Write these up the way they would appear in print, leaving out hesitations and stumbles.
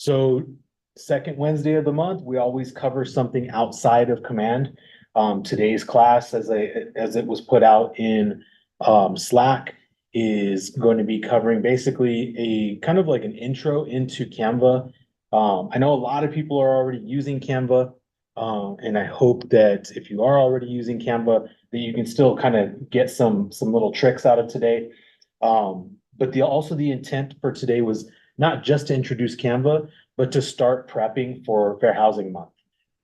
So second Wednesday of the month, we always cover something outside of command. Today's class, as it was put out in Slack, is going to be covering basically a kind of like an intro into Canva. I know a lot of people are already using Canva, and I hope that if you are already using Canva, that you can still kind of get some little tricks out of today. But also the intent for today was not just to introduce Canva, but to start prepping for Fair Housing Month,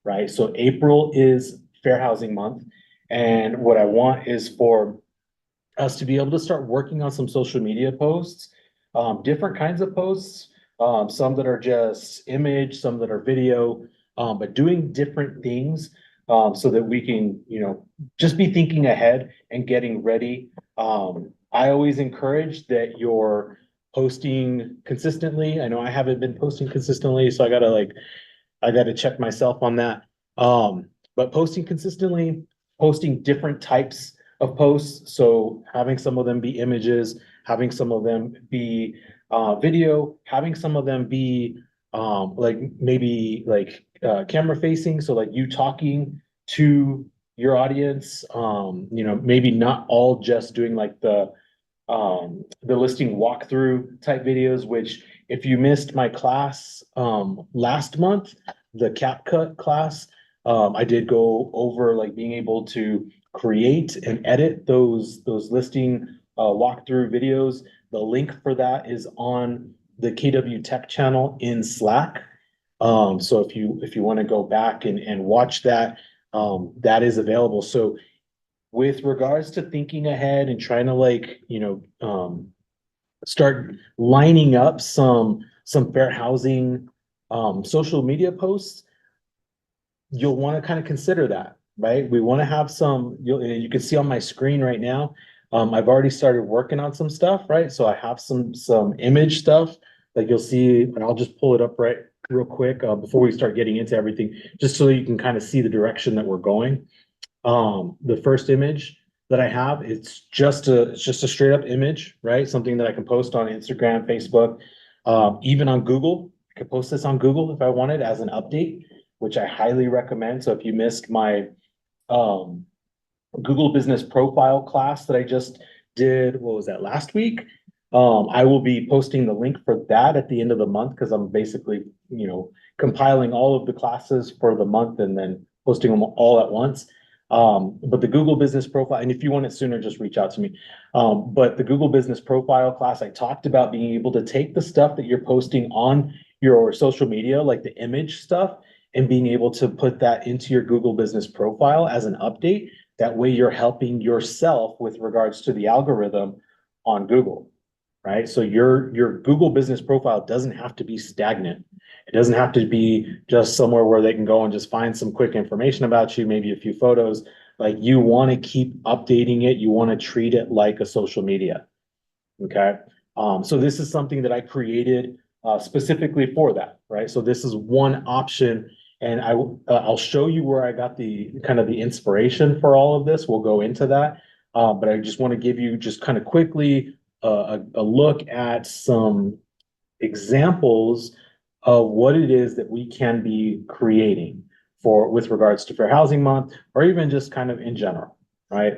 right? So April is Fair Housing Month, and what I want is for us to be able to start working on some social media posts, different kinds of posts, some that are just image, some that are video, but doing different things so that we can, just be thinking ahead and getting ready. I always encourage that you're posting consistently. I know I haven't been posting consistently, so I gotta check myself on that. But posting consistently, posting different types of posts. So having some of them be images, having some of them be video, having some of them be like maybe like camera facing. So like you talking to your audience, maybe not all just doing like the listing walkthrough type videos, which if you missed my class last month, the CapCut class, I did go over like being able to create and edit those listing walkthrough videos. The link for that is on the KW Tech channel in Slack. So if you want to go back and watch that, that is available. So with regards to thinking ahead and trying to start lining up some fair housing social media posts, you'll want to kind of consider that, right? We want to have you can see on my screen right now, I've already started working on some stuff, right? So I have some image stuff that you'll see, and I'll just pull it up right real quick before we start getting into everything, just so you can kind of see the direction that we're going. The first image that I have, it's just a straight up image, right? Something that I can post on Instagram, Facebook, even on Google. I could post this on Google if I wanted as an update, which I highly recommend. So if you missed my Google Business Profile class that I just did, what was that, last week? I will be posting the link for that at the end of the month because I'm basically, compiling all of the classes for the month and then posting them all at once. But the Google Business Profile, and if you want it sooner, just reach out to me. But the Google Business Profile class, I talked about being able to take the stuff that you're posting on your social media, like the image stuff, and being able to put that into your Google Business Profile as an update. That way you're helping yourself with regards to the algorithm on Google, right? So your Google Business Profile doesn't have to be stagnant. It doesn't have to be just somewhere where they can go and just find some quick information about you, maybe a few photos. Like you want to keep updating it. You want to treat it like a social media. Okay. So this is something that I created specifically for that, right? So this is one option, and I'll show you where I got the kind of the inspiration for all of this. We'll go into that, but I just want to give you just kind of quickly a look at some examples of what it is that we can be creating with regards to Fair Housing Month, or even just kind of in general, right?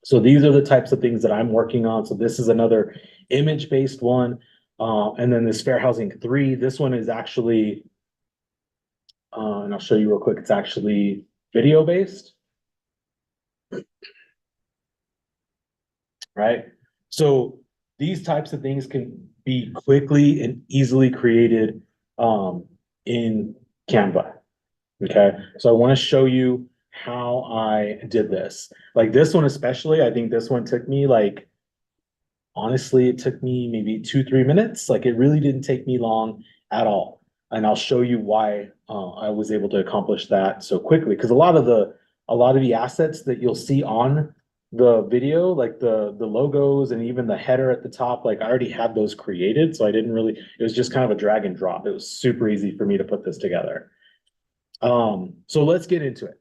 So these are the types of things that I'm working on. So this is another image-based one. And then this Fair Housing 3, this one is actually, and I'll show you real quick, it's actually video-based, right? So these types of things can be quickly and easily created in Canva. Okay, so I want to show you how I did this. Like this one especially, I think this one took me honestly, it took me maybe 2-3 minutes. Like it really didn't take me long at all. And I'll show you why I was able to accomplish that so quickly. Because a lot of the assets that you'll see on the video, like the logos and even the header at the top, like I already had those created. So it was just kind of a drag and drop. It was super easy for me to put this together. So let's get into it.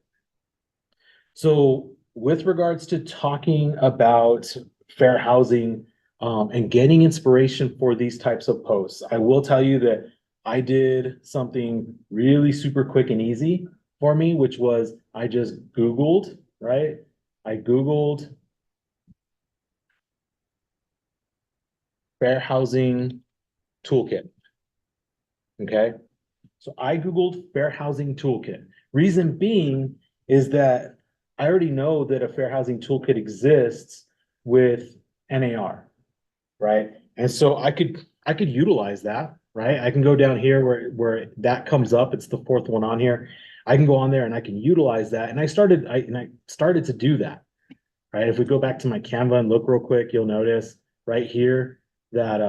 So with regards to talking about fair housing and getting inspiration for these types of posts, I will tell you that I did something really super quick and easy for me, which was I just Googled, right? I Googled fair housing toolkit. Okay. So I Googled fair housing toolkit. Reason being is that I already know that a fair housing toolkit exists with NAR, right? And so I could utilize that, right? I can go down here where that comes up. It's the fourth one on here. I can go on there and I can utilize that. And I started to do that, right? If we go back to my Canva and look real quick, you'll notice right here that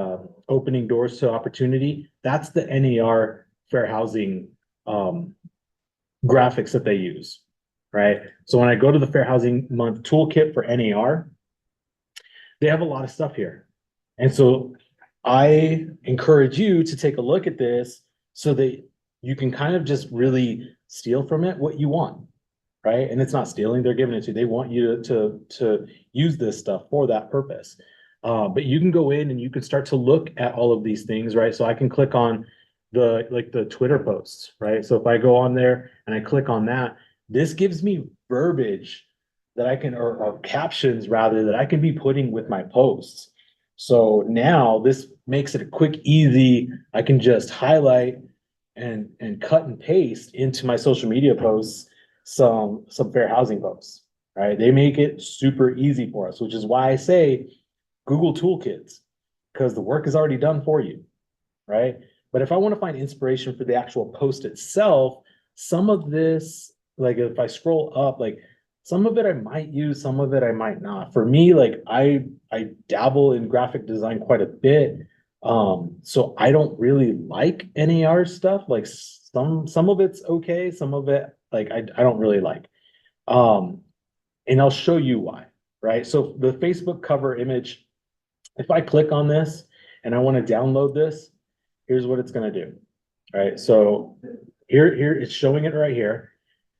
opening doors to opportunity, that's the NAR fair housing um, graphics that they use, right? So when I go to the Fair Housing Month toolkit for NAR, they have a lot of stuff here. And so I encourage you to take a look at this so that you can kind of just really steal from it what you want, right? And it's not stealing, they're giving it to you. They want you to use this stuff for that purpose. But you can go in and you can start to look at all of these things, right? So I can click on the Twitter posts, right? So if I go on there and I click on that, this gives me verbiage that I can, or captions rather, that I can be putting with my posts. So now this makes it a quick, easy, I can just highlight and cut and paste into my social media posts some fair housing posts, right? They make it super easy for us, which is why I say Google Toolkits, because the work is already done for you, right? But if I want to find inspiration for the actual post itself, some of this, like if I scroll up, like some of it I might use, some of it I might not. For me, like I dabble in graphic design quite a bit. So I don't really like NAR stuff. Like some of it's okay, some of it like I don't really like. Um, and I'll show you why, right? So the Facebook cover image, if I click on this and I want to download this, here's what it's going to do. Right. So here it's showing it right here.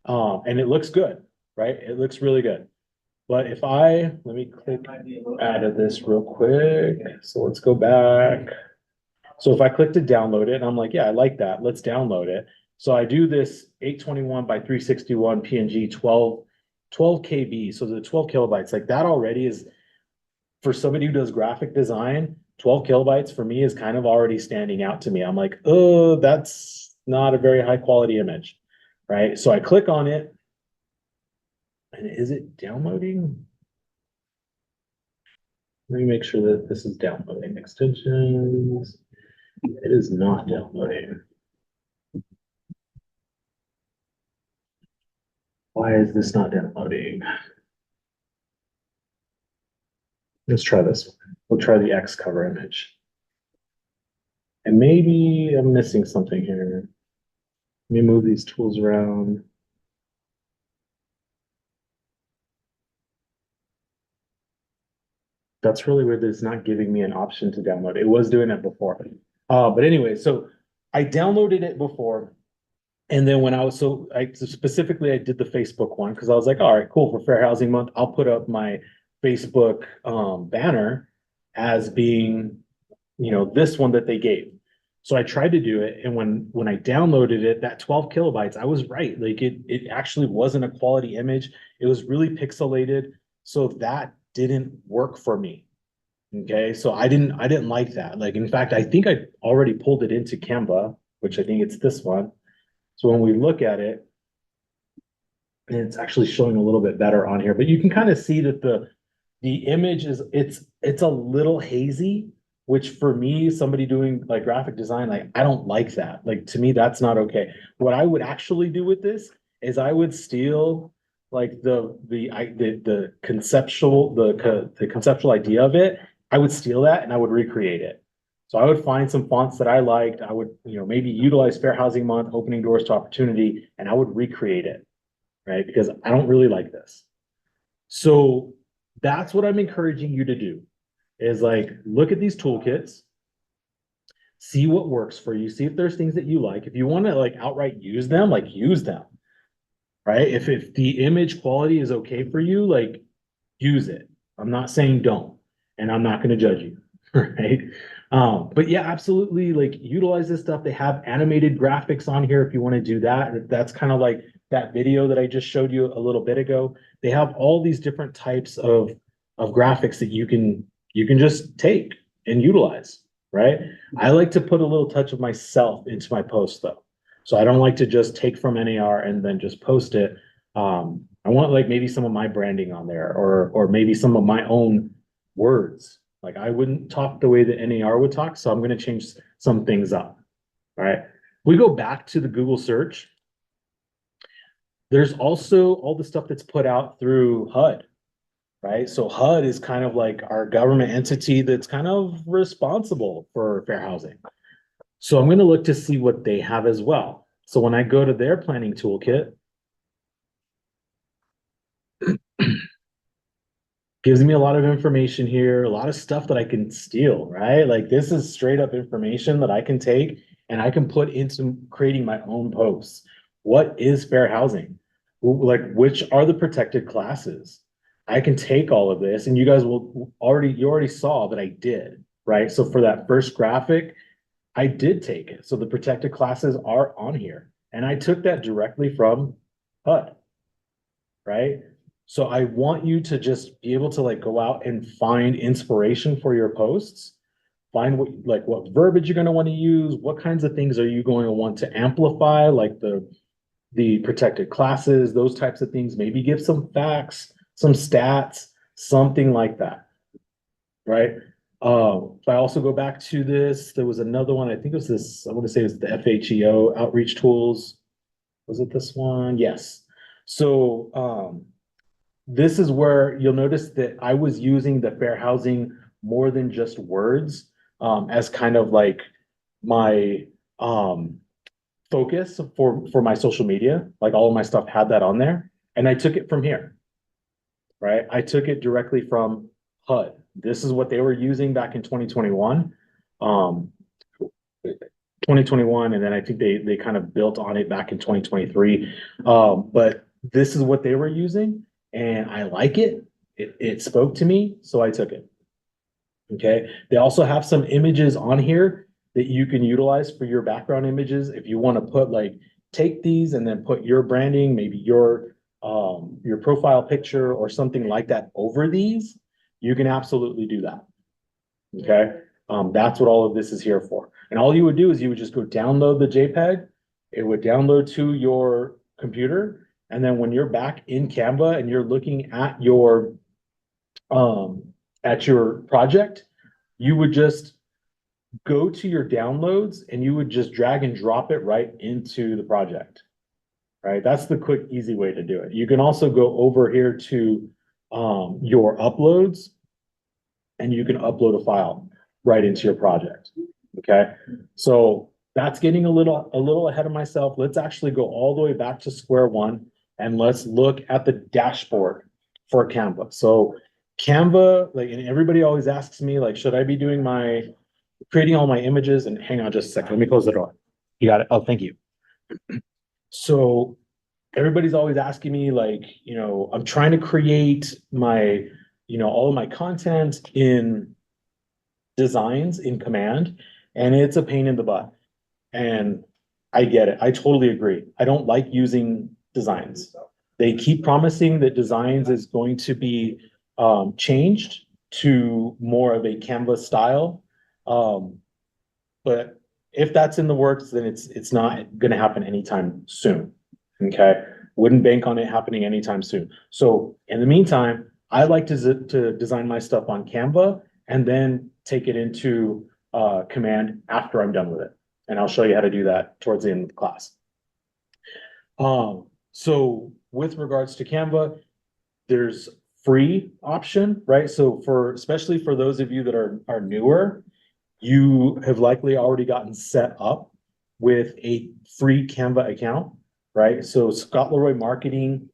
And it looks good, right? It looks really good. But if let me click out of this real quick. So let's go back. So if I click to download it, and I'm like, yeah, I like that. Let's download it. So I do this 821 by 361 PNG 12 KB. So the 12 kilobytes, like that already is, for somebody who does graphic design, 12 kilobytes for me is kind of already standing out to me. I'm like, oh, that's not a very high quality image, right? So I click on it, and is it downloading? Let me make sure that this is downloading extensions. It is not downloading. Why is this not downloading? Let's try this one. We'll try the X cover image. And maybe I'm missing something here. Let me move these tools around. That's really weird that it's not giving me an option to download. It was doing it before. But anyway, so I downloaded it before. And then when I was, so I specifically, I did the Facebook one because I was like, all right, cool, for Fair Housing Month, I'll put up my Facebook banner as being, this one that they gave. So I tried to do it. And when I downloaded it, that 12 kilobytes, I was right. Like it actually wasn't a quality image. It was really pixelated. So that didn't work for me. Okay. So I didn't like that. Like, in fact, I think I already pulled it into Canva, which I think it's this one. So when we look at it, it's actually showing a little bit better on here, but you can kind of see that the image is it's a little hazy, which for me, somebody doing like graphic design, like I don't like that. Like to me, that's not okay. What I would actually do with this is I would steal like the conceptual idea of it. I would steal that and I would recreate it. So I would find some fonts that I liked. I would, maybe utilize Fair Housing Month, opening doors to opportunity, and I would recreate it, right? Because I don't really like this. So that's what I'm encouraging you to do is like, look at these toolkits, see what works for you, see if there's things that you like. If you want to like outright use them, like use them, right? If the image quality is okay for you, like use it. I'm not saying don't, and I'm not going to judge you. right? But yeah, absolutely, like utilize this stuff. They have animated graphics on here if you want to do that. That's kind of like that video that I just showed you a little bit ago. They have all these different types of graphics that you can just take and utilize, right? I like to put a little touch of myself into my post though. So I don't like to just take from NAR and then just post it. I want like maybe some of my branding on there or maybe some of my own words. Like I wouldn't talk the way that NAR would talk, so I'm going to change some things up. All right. We go back to the Google search. There's also all the stuff that's put out through HUD, right? So HUD is kind of like our government entity that's kind of responsible for fair housing. So I'm going to look to see what they have as well. So when I go to their planning toolkit, gives me a lot of information here, a lot of stuff that I can steal, right? Like this is straight up information that I can take and I can put into creating my own posts. What is fair housing? Like, which are the protected classes? I can take all of this and you guys will you already saw that I did, right? So for that first graphic, I did take it. So the protected classes are on here and I took that directly from HUD, right? So I want you to just be able to like go out and find inspiration for your posts. Find what verbiage you're going to want to use. What kinds of things are you going to want to amplify, like the protected classes, those types of things. Maybe give some facts, some stats, something like that, right? If I also go back to this, there was another one. I think it was this. I want to say it's the FHEO outreach tools. Was it this one? Yes. So this is where you'll notice that I was using the fair housing more than just words as kind of like my focus for my social media. Like all of my stuff had that on there, and I took it from here, right? I took it directly from HUD. This is what they were using back in 2021. 2021, and then I think they kind of built on it back in 2023. But this is what they were using, and I like it. It spoke to me, so I took it. Okay. They also have some images on here that you can utilize for your background images. If you want to put like take these and then put your branding, maybe your profile picture or something like that over these, you can absolutely do that. Okay. That's what all of this is here for. And all you would do is you would just go download the JPEG. It would download to your computer. And then when you're back in Canva and you're looking at your project, you would just go to your downloads and you would just drag and drop it right into the project, right? That's the quick, easy way to do it. You can also go over here to your uploads and you can upload a file right into your project, okay? So that's getting a little ahead of myself. Let's actually go all the way back to square one and let's look at the dashboard for Canva. So Canva, like, and everybody always asks me, like, should I be doing creating all my images? And hang on just a second, let me close the door. You got it. Oh, thank you. So everybody's always asking me, like, I'm trying to create my, all of my content in designs in Command, and it's a pain in the butt. And I get it. I totally agree. I don't like using designs. They keep promising that designs is going to be changed to more of a Canva style. But if that's in the works, then it's not going to happen anytime soon. Okay. Wouldn't bank on it happening anytime soon. So in the meantime, I like to design my stuff on Canva and then take it into Command after I'm done with it. And I'll show you how to do that towards the end of the class. So with regards to Canva, there's free option, right? So especially for those of you that are newer, you have likely already gotten set up with a free Canva account, right? So Scott Leroy Marketing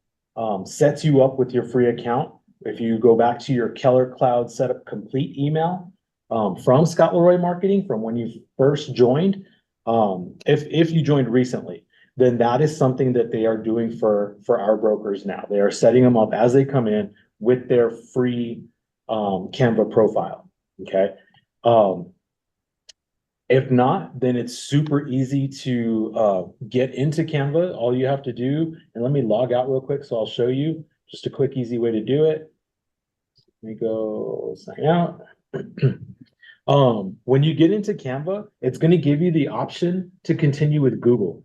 sets you up with your free account. If you go back to your Keller Cloud Setup Complete email from Scott Leroy Marketing from when you first joined, if you joined recently, then that is something that they are doing for our brokers now. They are setting them up as they come in with their free Canva profile, okay? If not, then it's super easy to get into Canva. All you have to do, and let me log out real quick so I'll show you just a quick, easy way to do it. Let me go sign out. When you get into Canva, it's going to give you the option to continue with Google.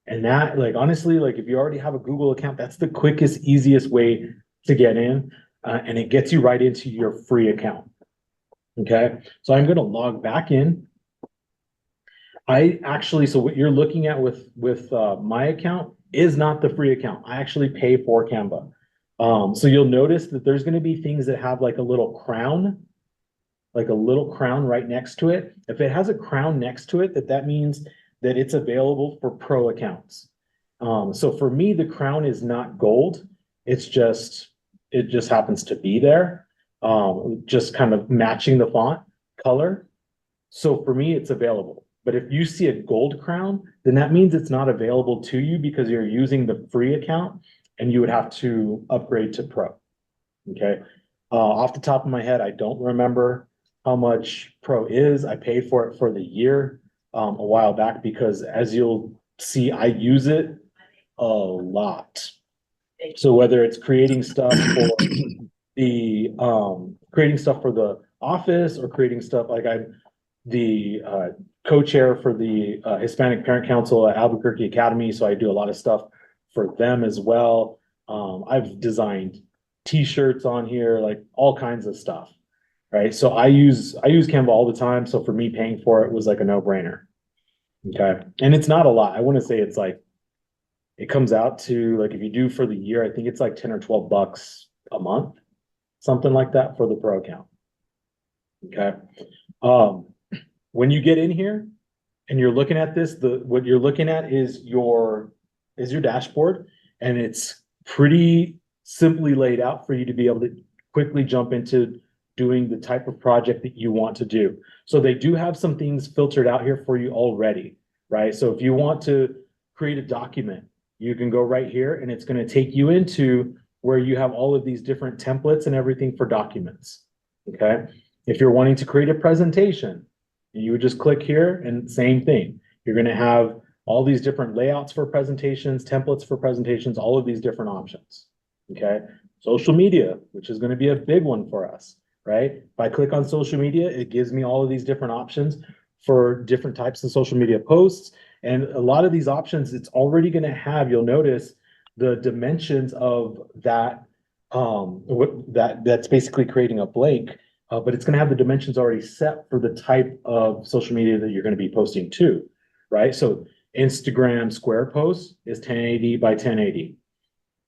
And that, like, honestly, like if you already have a Google account, that's the quickest, easiest way to get in. And it gets you right into your free account. Okay. So I'm going to log back in. So what you're looking at with my account is not the free account. I actually pay for Canva. So you'll notice that there's going to be things that have like a little crown right next to it. If it has a crown next to it, that means that it's available for pro accounts. So for me, the crown is not gold. It just happens to be there, just kind of matching the font color. So for me, it's available. But if you see a gold crown, then that means it's not available to you because you're using the free account and you would have to upgrade to pro. Okay. Off the top of my head, I don't remember how much pro is. I paid for it for the year a while back because as you'll see, I use it a lot. So whether it's creating stuff for the office or creating stuff like I'm the co-chair for the Hispanic Parent Council at Albuquerque Academy, so I do a lot of stuff for them as well. I've designed t-shirts on here, like all kinds of stuff, right? So I use Canva all the time. So for me, paying for it was like a no-brainer. Okay, and it's not a lot. I want to say it's like it comes out to like if you do for the year, I think it's like 10 or 12 bucks a month, something like that for the pro account. Okay. When you get in here and you're looking at this, what you're looking at is your dashboard, and it's pretty simply laid out for you to be able to quickly jump into doing the type of project that you want to do. So they do have some things filtered out here for you already, right? So if you want to create a document, you can go right here and it's going to take you into where you have all of these different templates and everything for documents. Okay. If you're wanting to create a presentation, you would just click here and same thing. You're going to have all these different layouts for presentations, templates for presentations, all of these different options. Okay. Social media, which is going to be a big one for us, right? If I click on social media, it gives me all of these different options for different types of social media posts. And a lot of these options, it's already going to have, you'll notice the dimensions of that, that's basically creating a blank. But it's going to have the dimensions already set for the type of social media that you're going to be posting to, right? So Instagram square post is 1080 by 1080.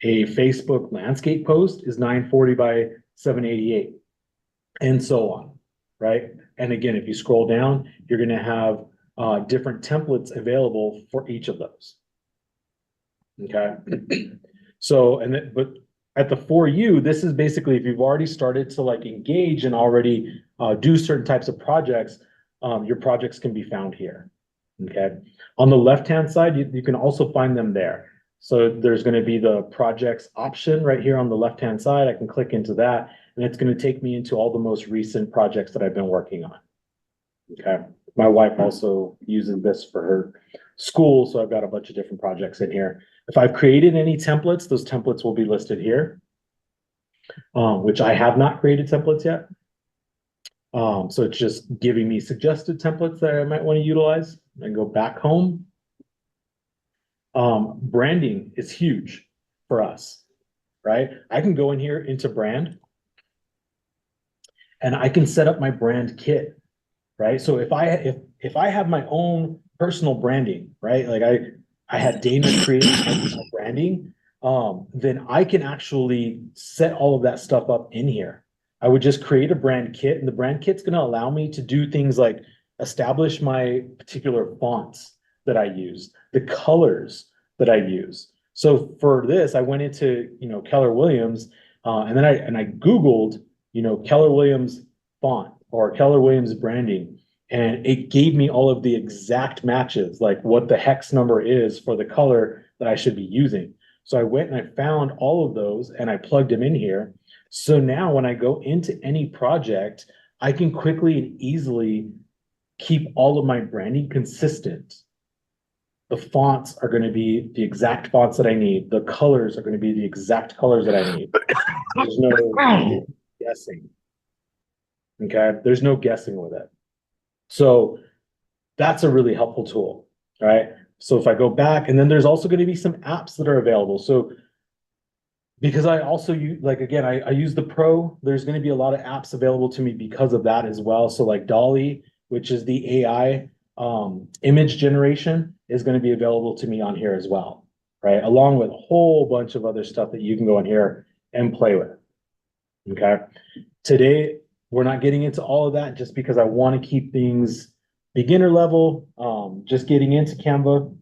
A Facebook landscape post is 940 by 788, and so on, right? And again, if you scroll down, you're going to have different templates available for each of those. Okay. So, but at the For You, this is basically if you've already started to like engage and already do certain types of projects, your projects can be found here. Okay. On the left-hand side, you can also find them there. So there's going to be the projects option right here on the left-hand side. I can click into that and it's going to take me into all the most recent projects that I've been working on. Okay. My wife also uses this for her school, so I've got a bunch of different projects in here. If I've created any templates, those templates will be listed here, which I have not created templates yet. So it's just giving me suggested templates that I might want to utilize. And go back home. Branding is huge for us, right? I can go in here into brand and I can set up my brand kit, right? So if I have my own personal branding, right? Like I had Dana create personal branding, then I can actually set all of that stuff up in here. I would just create a brand kit, and the brand kit's going to allow me to do things like establish my particular fonts that I use, the colors that I use. So for this, I went into, Keller Williams, and then I Googled, Keller Williams font or Keller Williams branding. And it gave me all of the exact matches, like what the hex number is for the color that I should be using. So I went and I found all of those and I plugged them in here. So now when I go into any project, I can quickly and easily keep all of my branding consistent. The fonts are going to be the exact fonts that I need. The colors are going to be the exact colors that I need. There's no guessing. Okay. There's no guessing with it. So that's a really helpful tool. Right. So if I go back, and then there's also going to be some apps that are available. So because I also use, like, again, I use the Pro, there's going to be a lot of apps available to me because of that as well. So like Dolly, which is the AI image generation, is going to be available to me on here as well, right? Along with a whole bunch of other stuff that you can go in here and play with. Okay. Today, we're not getting into all of that just because I want to keep things beginner level, just getting into Canva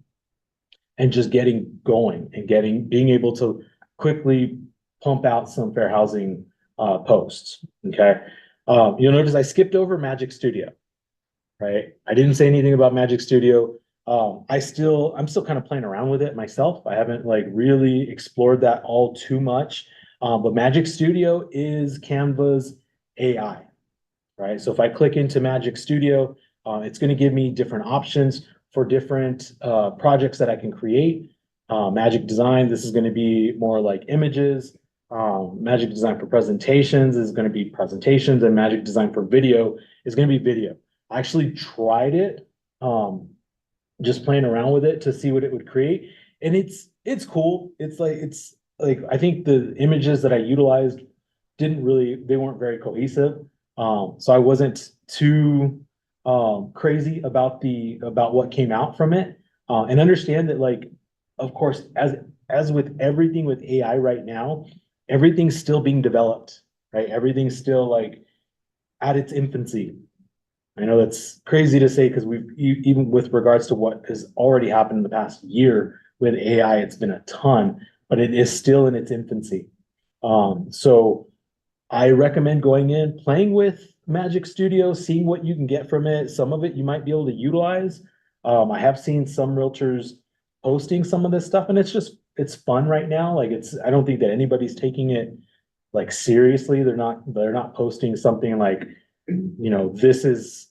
and just getting going and being able to quickly pump out some fair housing posts. Okay. You'll notice I skipped over Magic Studio, right? I didn't say anything about Magic Studio. I'm still kind of playing around with it myself. I haven't like really explored that all too much. But Magic Studio is Canva's AI, right? So if I click into Magic Studio, it's going to give me different options for different projects that I can create. Magic Design, this is going to be more like images. Magic Design for presentations is going to be presentations, and Magic Design for video is going to be video. I actually tried it, just playing around with it to see what it would create, and it's cool. It's like I think the images that I utilized they weren't very cohesive. So I wasn't too crazy about what came out from it. And understand that, like, of course, as with everything with AI right now, everything's still being developed, right? Everything's still like at its infancy. I know that's crazy to say because even with regards to what has already happened in the past year with AI, it's been a ton, but it is still in its infancy. So I recommend going in, playing with Magic Studio, seeing what you can get from it. Some of it you might be able to utilize. I have seen some realtors posting some of this stuff, and it's fun right now. Like, I don't think that anybody's taking it like seriously. They're not posting something like, this is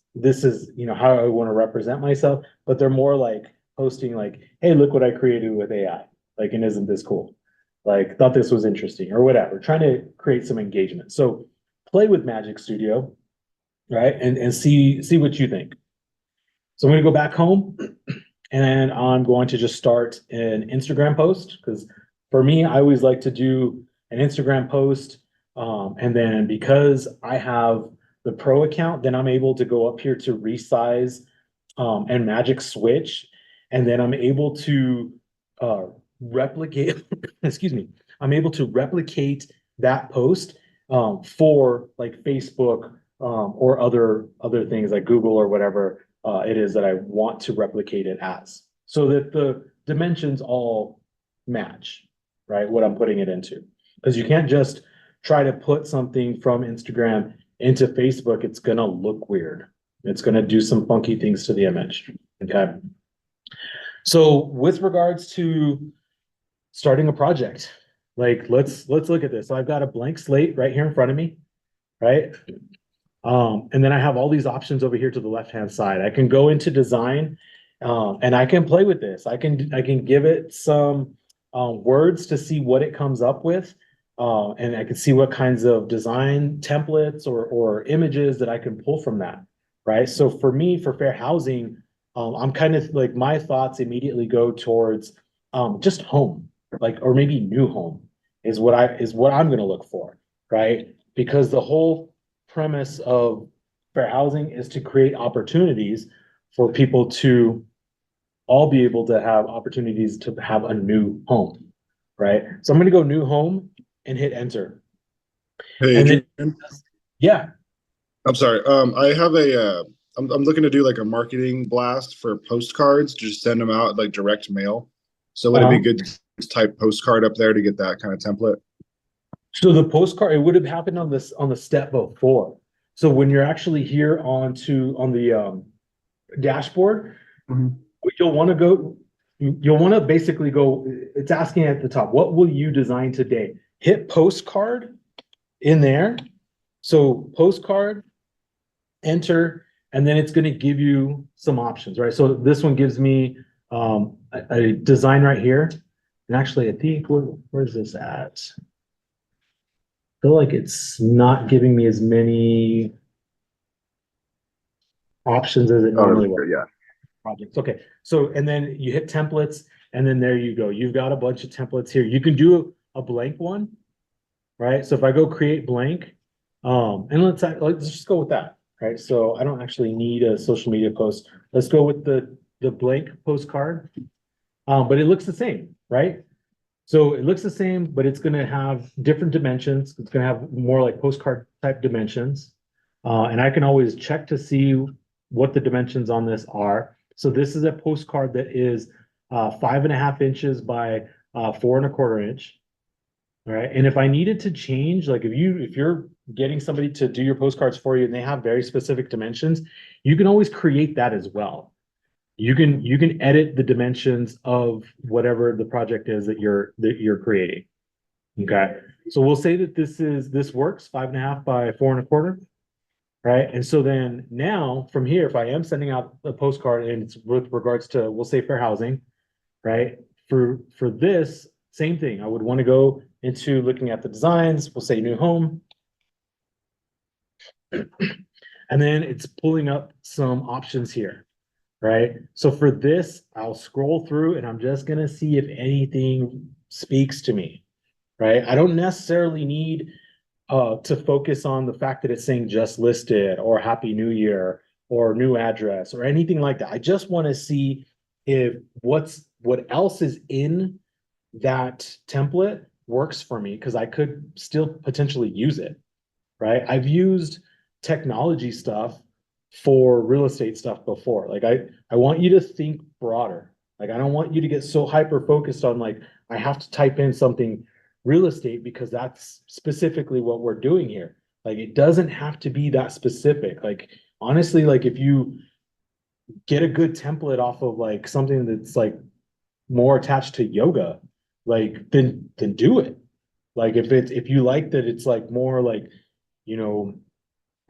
how I want to represent myself, but they're more like posting like, hey, look what I created with AI. Like, and isn't this cool? Like, thought this was interesting or whatever, trying to create some engagement. So play with Magic Studio, right? And see what you think. So I'm going to go back home and I'm going to just start an Instagram post, because for me, I always like to do an Instagram post. And then because I have the Pro account, then I'm able to go up here to resize and magic switch. And then I'm able to replicate, excuse me, I'm able to replicate that post for like Facebook or other things like Google or whatever it is that I want to replicate it as, so that the dimensions all match, right? What I'm putting it into. Because you can't just try to put something from Instagram into Facebook. It's going to look weird. It's going to do some funky things to the image. Okay. So with regards to starting a project, like let's look at this. So I've got a blank slate right here in front of me, right? And then I have all these options over here to the left-hand side. I can go into design, and I can play with this. I can give it some words to see what it comes up with. And I can see what kinds of design templates or images that I can pull from that, right? So for me, for fair housing, I'm kind of like, my thoughts immediately go towards just home, like, or maybe new home is what I'm going to look for, right? Because the whole premise of fair housing is to create opportunities for people to all be able to have opportunities to have a new home, right? So I'm going to go new home and hit enter. Hey, And then, Adrian. yeah, I'm sorry. I have I'm looking to do like a marketing blast for postcards, just send them out like direct mail. So would it be uh-huh. good to type postcard up there to get that kind of template? So the postcard, it would have happened on the step before. So when you're actually here on the dashboard, Mhm. you'll want to basically go, it's asking at the top, what will you design today? Hit postcard in there. So postcard, enter, and then it's gonna give you some options, right? So this one gives me a design right here. And actually, I think, where's this at? I feel like it's not giving me as many options as it normally would. Yeah. Projects. Okay. So, and then you hit templates, and then there you go. You've got a bunch of templates here. You can do a blank one, right? So if I go create blank, and let's just go with that, right? So I don't actually need a social media post. Let's go with the blank postcard. But it looks the same, right? So it looks the same, but it's gonna have different dimensions. It's gonna have more like postcard type dimensions. And I can always check to see what the dimensions on this are. So this is a postcard that is 5.5 inches by 4.25 inch. All right. And if I needed to change, like if you're getting somebody to do your postcards for you and they have very specific dimensions, you can always create that as well. You can edit the dimensions of whatever the project is that you're creating. Okay. So we'll say that this works 5.5 by 4.25. Right. And so then now from here, if I am sending out a postcard and it's with regards to, we'll say fair housing, right? For this, same thing. I would want to go into looking at the designs. We'll say new home. And then it's pulling up some options here, right? So for this, I'll scroll through and I'm just going to see if anything speaks to me, right? I don't necessarily need to focus on the fact that it's saying just listed or Happy New Year or new address or anything like that. I just want to see if what else is in that template works for me because I could still potentially use it, right? I've used technology stuff for real estate stuff before. Like I want you to think broader. Like I don't want you to get so hyper focused on like I have to type in something real estate because that's specifically what we're doing here. Like it doesn't have to be that specific. Like honestly, like if you get a good template off of like something that's like more attached to yoga, like then do it. Like if you like that it's like more like, you know,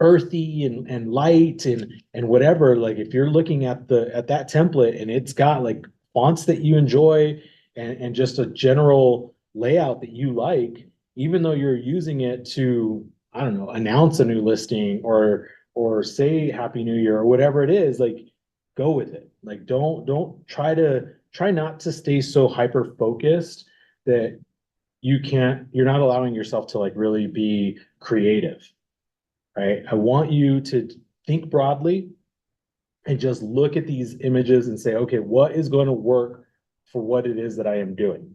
earthy and light and whatever, like if you're looking at that template and it's got like fonts that you enjoy and just a general layout that you like, even though you're using it to, I don't know, announce a new listing or say Happy New Year or whatever it is, like go with it. Like don't try not to stay so hyper focused that you're not allowing yourself to like really be creative, right? I want you to think broadly and just look at these images and say, okay, what is going to work for what it is that I am doing,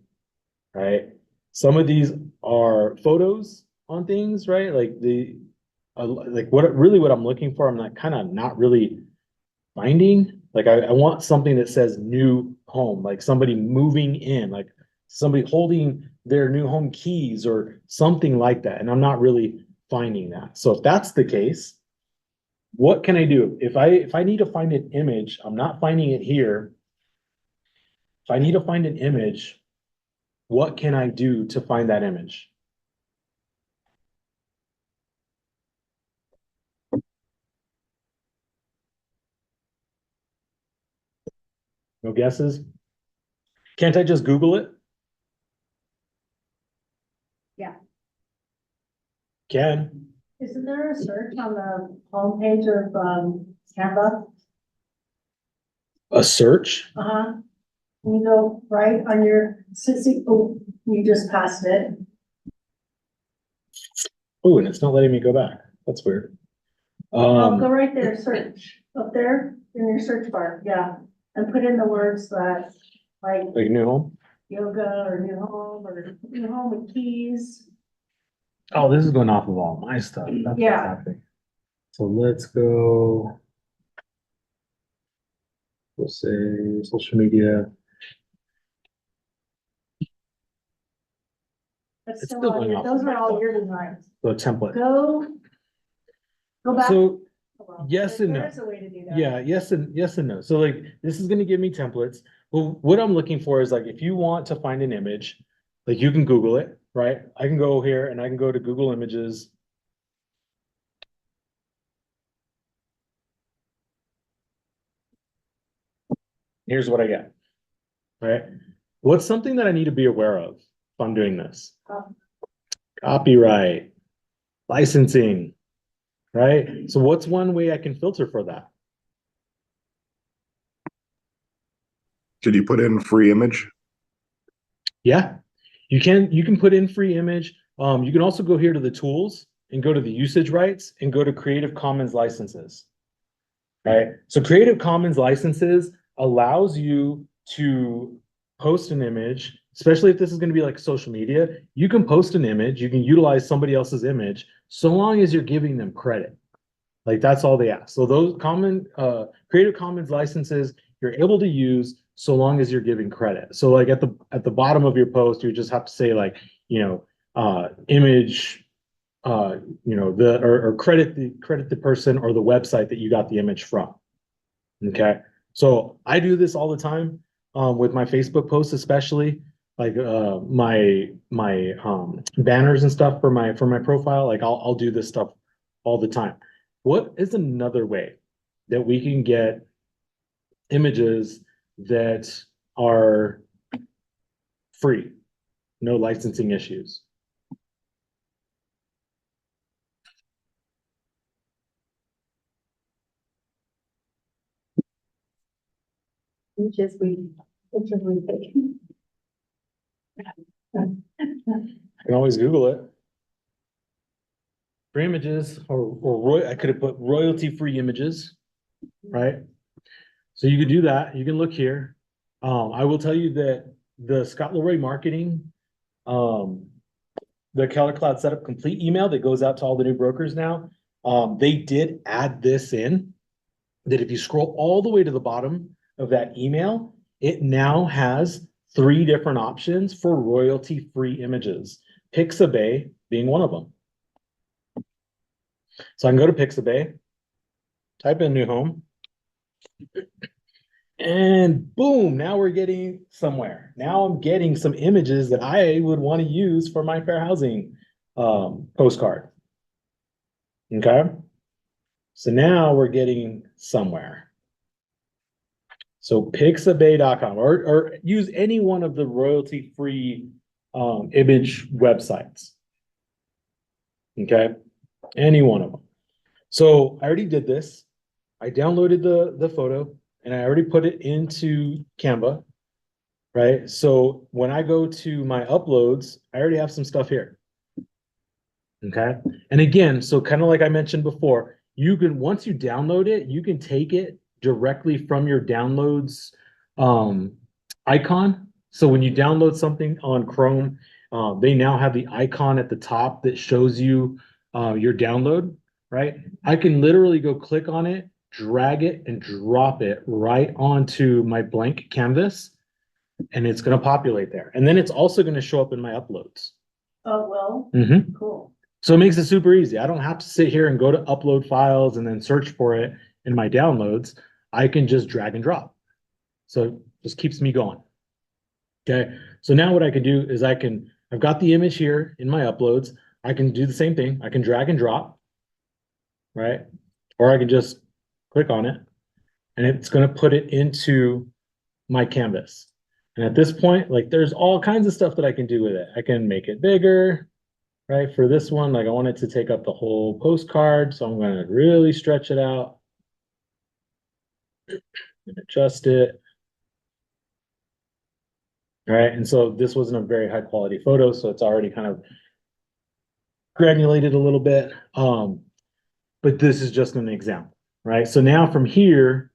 right? Some of these are photos on things, right? Like what I'm looking for, I'm not kind of not really finding. Like I want something that says new home, like somebody moving in, like somebody holding their new home keys or something like that. And I'm not really finding that. So if that's the case, what can I do? If I need to find an image, I'm not finding it here. If I need to find an image, what can I do to find that image? No guesses? Can't I just Google it? Yeah. Can. Isn't there a search on the homepage of Canva? A search? Uh-huh. You go right on your sissy, oh, you just passed it. Oh, and it's not letting me go back. That's weird. Go right there, search, up there in your search bar, yeah. And put in the words that, like Like new home? yoga or new home with keys. Oh, this is going off of all my stuff. That's what's Yeah. happening. So let's go. We'll say social media. That's It's still still all going your, off those of are my all stuff. your designs. The template. Go back. So Well, yes and no. There's a way to do that. yeah, yes and no. So like this is gonna give me templates. Well, what I'm looking for is like if you want to find an image, like you can Google it, right? I can go here and I can go to Google Images. Here's what I get, right? What's something that I need to be aware of if I'm doing this? Copyright, licensing, right? So what's one way I can filter for that? Could you put in free image? Yeah, you can put in free image. You can also go here to the tools and go to the usage rights and go to Creative Commons licenses. Right? So Creative Commons licenses allows you to post an image, especially if this is going to be like social media. You can post an image, you can utilize somebody else's image, so long as you're giving them credit. Like that's all they ask. So those Creative Commons licenses you're able to use so long as you're giving credit. So like at the bottom of your post, you just have to say like, image or credit the person or the website that you got the image from. Okay. So I do this all the time with my Facebook posts, especially like my banners and stuff for my profile. Like I'll do this stuff all the time. What is another way that we can get images that are free, no licensing issues? Pictures we take. I can always Google it. Free images, or I could have put royalty-free images, right? So you could do that. You can look here. I will tell you that the Scott Leroy Marketing, the Keller Cloud Setup Complete email that goes out to all the new brokers now, they did add this in, that if you scroll all the way to the bottom of that email, it now has 3 different options for royalty-free images, Pixabay being one of them. So I can go to Pixabay, type in new home, and boom, now we're getting somewhere. Now I'm getting some images that I would want to use for my fair housing postcard. Okay. So now we're getting somewhere. So pixabay.com or use any one of the royalty-free image websites. Okay. Any one of them. So I already did this. I downloaded the photo and I already put it into Canva, right? So when I go to my uploads, I already have some stuff here. Okay. And again, so kind of like I mentioned before, you can, once you download it, you can take it directly from your downloads icon. So when you download something on Chrome, they now have the icon at the top that shows you your download, right? I can literally go click on it, drag it, and drop it right onto my blank canvas, and it's going to populate there. And then it's also going to show up in my uploads. Oh, well, Mm-hmm. cool. So it makes it super easy. I don't have to sit here and go to upload files and then search for it in my downloads. I can just drag and drop. So it just keeps me going. Okay. So now what I can do is I've got the image here in my uploads. I can do the same thing. I can drag and drop, right? Or I can just click on it and it's going to put it into my canvas. And at this point, like there's all kinds of stuff that I can do with it. I can make it bigger. Right, for this one, like I want it to take up the whole postcard, so I'm going to really stretch it out and adjust it. All right, and so this wasn't a very high quality photo, so it's already kind of granulated a little bit. But this is just an example, right? So now from here,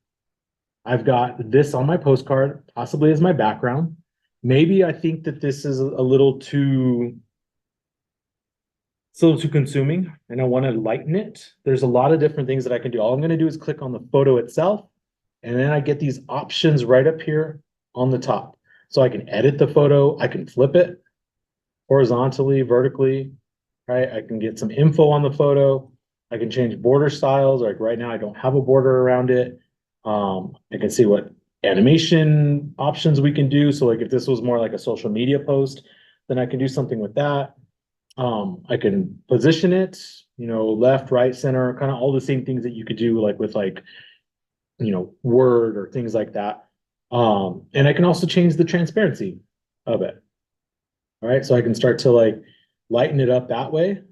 I've got this on my postcard, possibly as my background. Maybe I think that this is a little too consuming and I want to lighten it. There's a lot of different things that I can do. All I'm going to do is click on the photo itself, and then I get these options right up here on the top. So I can edit the photo, I can flip it horizontally, vertically, right? I can get some info on the photo. I can change border styles. Like right now, I don't have a border around it. I can see what animation options we can do. So like if this was more like a social media post, then I can do something with that. I can position it, left, right, center, kind of all the same things that you could do like with Word or things like that. And I can also change the transparency of it. All right, so I can start to like lighten it up that way.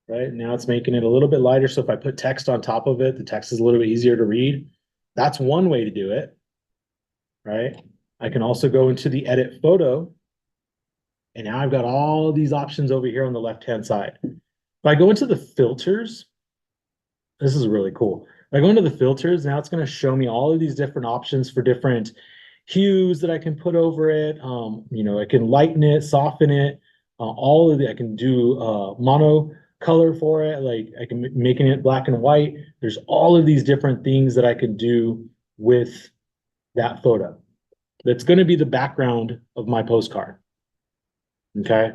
Right now it's making it a little bit lighter. So if I put text on top of it, the text is a little bit easier to read. That's one way to do it. Right. I can also go into the edit photo. And now I've got all these options over here on the left-hand side. If I go into the filters, this is really cool. If I go into the filters, now it's going to show me all of these different options for different hues that I can put over it. I can lighten it, soften it, all of the, I can do mono color for it. Like I can making it black and white. There's all of these different things that I can do with that photo. That's going to be the background of my postcard. Okay.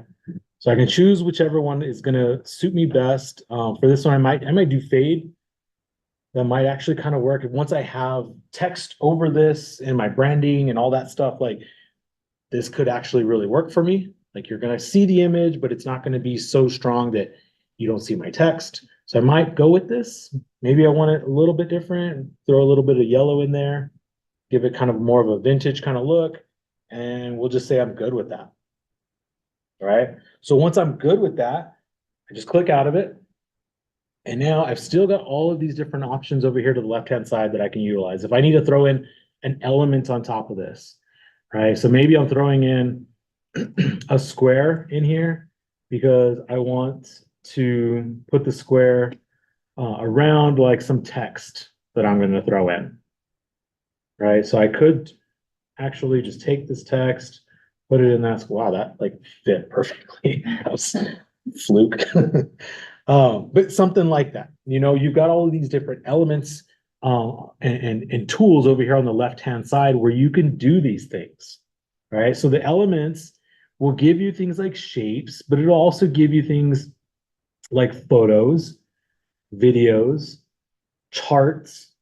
So I can choose whichever one is going to suit me best. For this one, I might do fade. That might actually kind of work. Once I have text over this and my branding and all that stuff, like this could actually really work for me. Like you're going to see the image, but it's not going to be so strong that you don't see my text. So I might go with this. Maybe I want it a little bit different, throw a little bit of yellow in there, give it kind of more of a vintage kind of look. And we'll just say I'm good with that. All right. So once I'm good with that, I just click out of it. And now I've still got all of these different options over here to the left-hand side that I can utilize. If I need to throw in an element on top of this, right? So maybe I'm throwing in a square in here because I want to put the square around like some text that I'm going to throw in, right? So I could actually just take this text, put it in that. Wow, that like fit perfectly. That was fluke. But something like that. You've got all of these different elements and tools over here on the left-hand side where you can do these things, right? So the elements will give you things like shapes, but it'll also give you things like photos, videos, charts,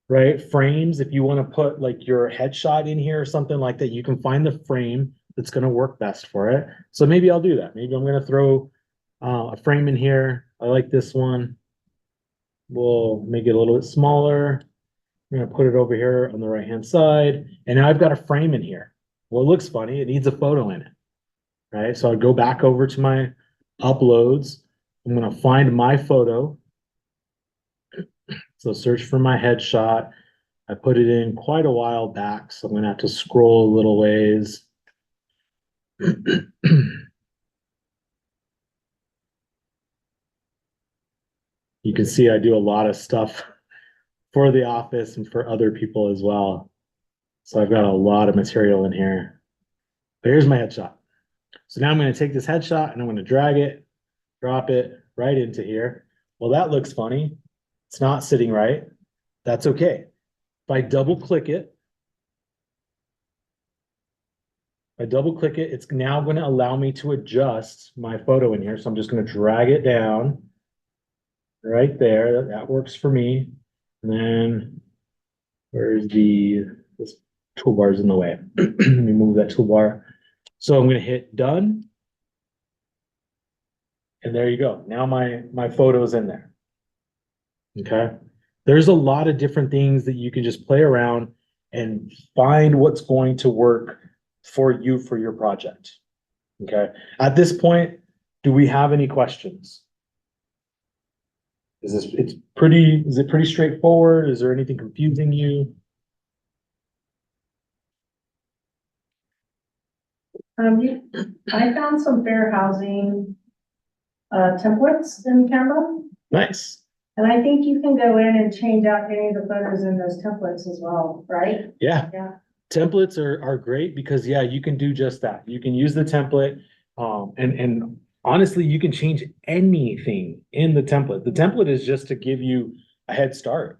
right? Frames. If you want to put like your headshot in here or something like that, you can find the frame that's going to work best for it. So maybe I'll do that. Maybe I'm going to throw a frame in here. I like this one. We'll make it a little bit smaller. I'm going to put it over here on the right-hand side. And now I've got a frame in here. Well, it looks funny. It needs a photo in it, right? So I'll go back over to my uploads. I'm going to find my photo. So search for my headshot. I put it in quite a while back, so I'm going to have to scroll a little ways. You can see I do a lot of stuff for the office and for other people as well. So I've got a lot of material in here. But here's my headshot. So now I'm going to take this headshot and I'm going to drag it, drop it right into here. Well, that looks funny. It's not sitting right. That's okay. If I double click it, it's now going to allow me to adjust my photo in here. So I'm just going to drag it down right there. That works for me. And then where's this toolbar is in the way. Let me move that toolbar. So I'm going to hit done. And there you go. Now my photo is in there. Okay. There's a lot of different things that you can just play around and find what's going to work for you for your project. Okay. At this point, do we have any questions? Is it pretty straightforward? Is there anything confusing you? I found some fair housing templates in Canva. Nice. And I think you can go in and change out any of the photos in those templates as well, right? Yeah. Yeah. Templates are great because you can do just that. You can use the template, and honestly, you can change anything in the template. The template is just to give you a head start,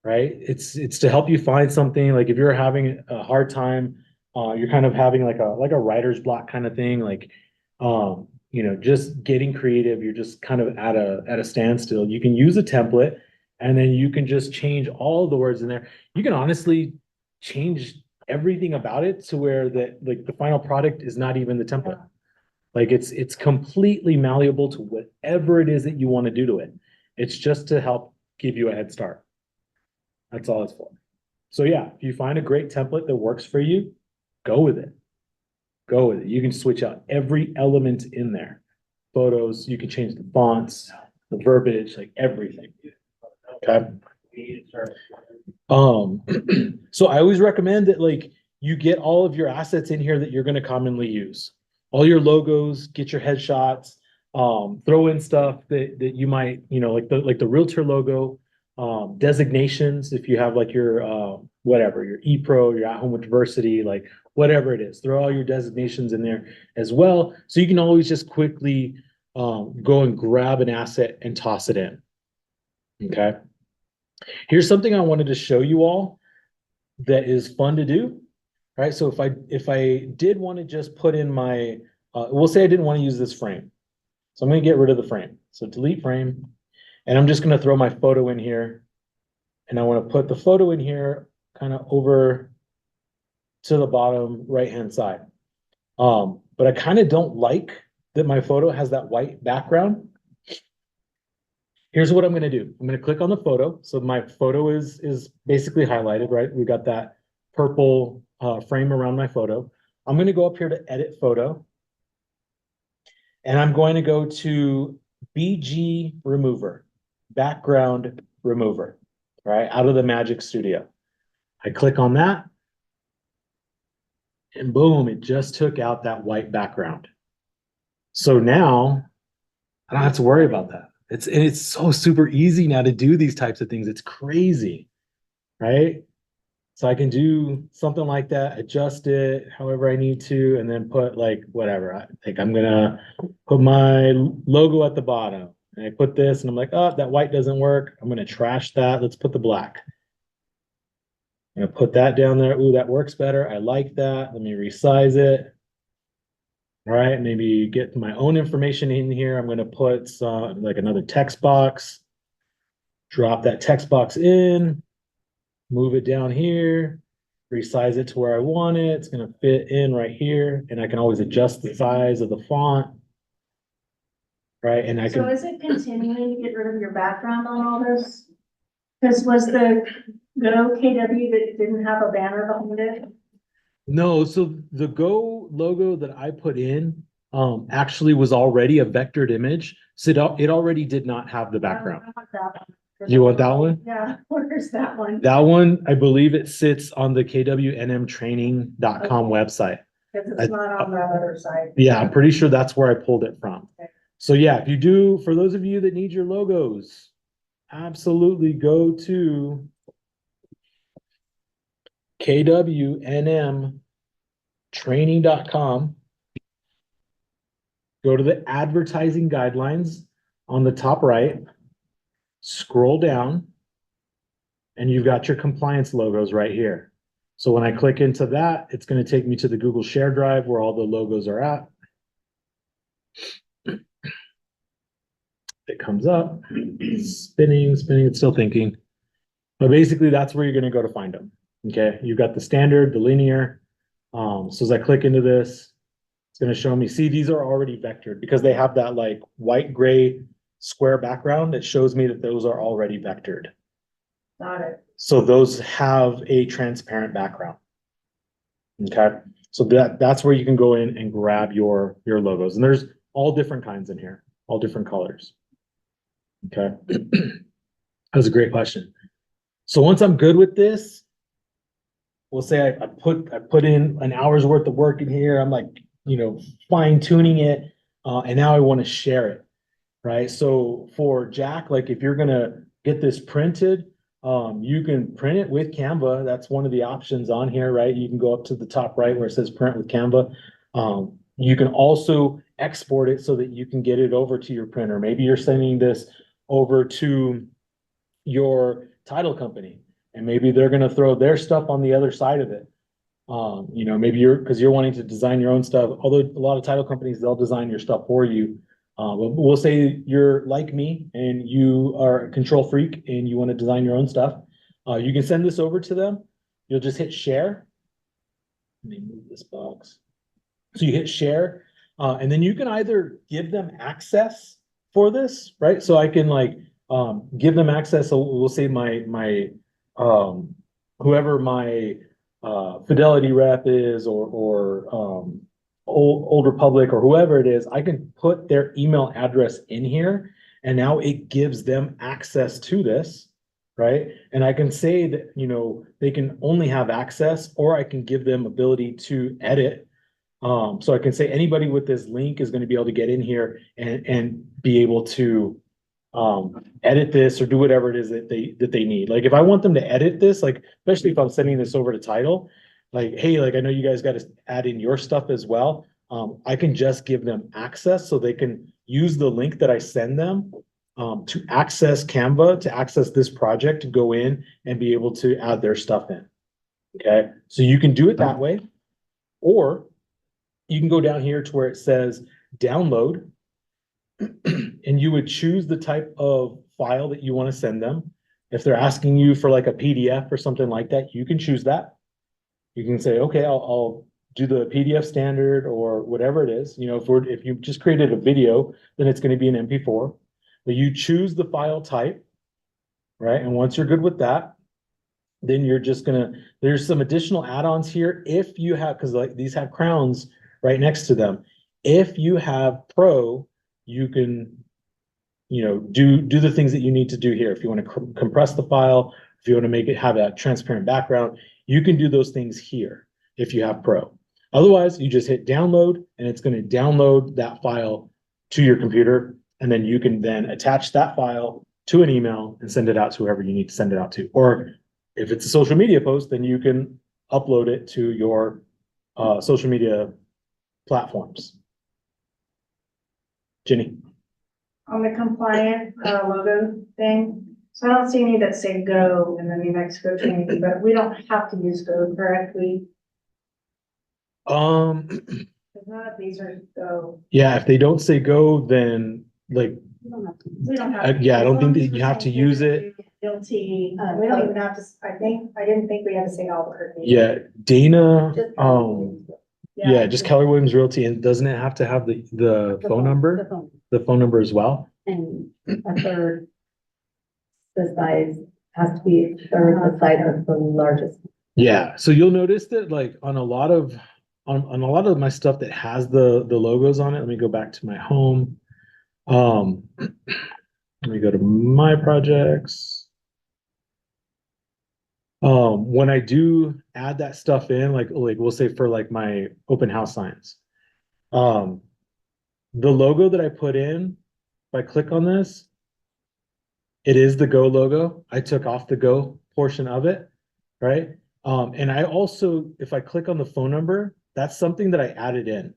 right? It's to help you find something. Like if you're having a hard time, you're kind of having like a writer's block kind of thing, like just getting creative, you're just kind of at a standstill. You can use a template and then you can just change all the words in there. You can honestly change everything about it to where the final product is not even the template. Like it's completely malleable to whatever it is that you want to do to it. It's just to help give you a head start. That's all it's for. So yeah, if you find a great template that works for you, go with it. Go with it. You can switch out every element in there. Photos, you can change the fonts, the verbiage, like everything. Okay. So I always recommend that like you get all of your assets in here that you're going to commonly use. All your logos, get your headshots, throw in stuff that you might, like the realtor logo, designations, if you have like your whatever, your ePro, your at home with diversity, like whatever it is, throw all your designations in there as well. So you can always just quickly go and grab an asset and toss it in. Okay. Here's something I wanted to show you all that is fun to do. Right. So if I did want to just put in my, we'll say I didn't want to use this frame. So I'm going to get rid of the frame. So delete frame. And I'm just going to throw my photo in here. And I want to put the photo in here kind of over to the bottom right-hand side. But I kind of don't like that my photo has that white background. Here's what I'm going to do. I'm going to click on the photo. So my photo is basically highlighted, right? We got that purple frame around my photo. I'm going to go up here to edit photo. And I'm going to go to BG remover, background remover, right? Out of the Magic Studio. I click on that. And boom, it just took out that white background. So now I don't have to worry about that. It's so super easy now to do these types of things. It's crazy, right? So I can do something like that, adjust it however I need to, and then put like whatever. I think I'm gonna put my logo at the bottom. And I put this and I'm like, oh, that white doesn't work. I'm gonna trash that. Let's put the black. I'm gonna put that down there. Ooh, that works better. I like that. Let me resize it. All right, maybe get my own information in here. I'm gonna put some like another text box. Drop that text box in. Move it down here, resize it to where I want it. It's going to fit in right here. And I can always adjust the size of the font. Right. And I So can. is it continuing to get rid of your background on all this? Because was the Go KW that didn't have a banner behind it? No, so the Go logo that I put in actually was already a vectored image. So it already did not have the background. I want that one. You want that one? Yeah, where's that one? That one, I believe it sits on the KWNMtraining.com website. Because it's not on that other side. Yeah, I'm pretty sure that's where I pulled it from. Okay. So yeah, if you do, for those of you that need your logos, absolutely go to KWNMtraining.com. Go to the advertising guidelines on the top right, scroll down, and you've got your compliance logos right here. So when I click into that, it's going to take me to the Google Share Drive where all the logos are at. It comes up, spinning, it's still thinking. But basically that's where you're going to go to find them. Okay, you've got the standard, the linear. So as I click into this, it's going to show me, see, these are already vectored because they have that like white gray square background. It shows me that those are already vectored. Got it. So those have a transparent background. Okay, so that's where you can go in and grab your logos. And there's all different kinds in here, all different colors. Okay, that was a great question. So once I'm good with this, we'll say I put in an hour's worth of work in here. I'm like, fine tuning it. And now I want to share it. Right. So for Jack, like if you're going to get this printed, you can print it with Canva. That's one of the options on here, right? You can go up to the top right where it says print with Canva. You can also export it so that you can get it over to your printer. Maybe you're sending this over to your title company and maybe they're going to throw their stuff on the other side of it. Maybe because you're wanting to design your own stuff, although a lot of title companies, they'll design your stuff for you. We'll say you're like me and you are a control freak and you want to design your own stuff. You can send this over to them. You'll just hit share. Let me move this box. So you hit share, and then you can either give them access for this, right? So I can like give them access. So we'll say my whoever my Fidelity rep is, or Old Republic, or whoever it is, I can put their email address in here, and now it gives them access to this, right? And I can say that, you know, they can only have access, or I can give them ability to edit. So I can say anybody with this link is going to be able to get in here and be able to edit this or do whatever it is that they need. Like if I want them to edit this, like especially if I'm sending this over to title, like, hey, like I know you guys got to add in your stuff as well. I can just give them access so they can use the link that I send them to access Canva, to access this project, to go in and be able to add their stuff in. Okay, so you can do it that way, or you can go down here to where it says download, and you would choose the type of file that you want to send them. If they're asking you for like a PDF or something like that, you can choose that. You can say, okay, I'll do the PDF standard or whatever it is. You know, if you just created a video, then it's going to be an MP4. But you choose the file type, right? And once you're good with that, then you're just gonna, there's some additional add-ons here if you have, because like these have crowns right next to them. If you have Pro, you can, you know, do the things that you need to do here. If you want to compress the file, if you want to make it have a transparent background, you can do those things here if you have Pro. Otherwise, you just hit download, and it's going to download that file to your computer, and then you can then attach that file to an email and send it out to whoever you need to send it out to. Or if it's a social media post, then you can upload it to your social media platforms. Jenny? On the compliant logo thing, so I don't see any that say go in the New Mexico training, but we don't have to use go, correct? Because none of these are go. Yeah, if they don't say go, then like, We don't have. to. yeah, I don't As long think as that you we're have to saying use it. Guilty, we don't even have to, I didn't think we had to say Albuquerque. Yeah, Dana, Just yeah, just Keller Williams Realty, and doesn't it have to have the phone number? The phone number as well? And a third, the size has to be a third the size of the largest. Yeah, so you'll notice that like on a lot of my stuff that has the logos on it, let me go back to my home. Let me go to my projects. When I do add that stuff in, like we'll say for like my open house signs, the logo that I put in, if I click on this, it is the Go logo. I took off the Go portion of it, right? And I also, if I click on the phone number, that's something that I added in.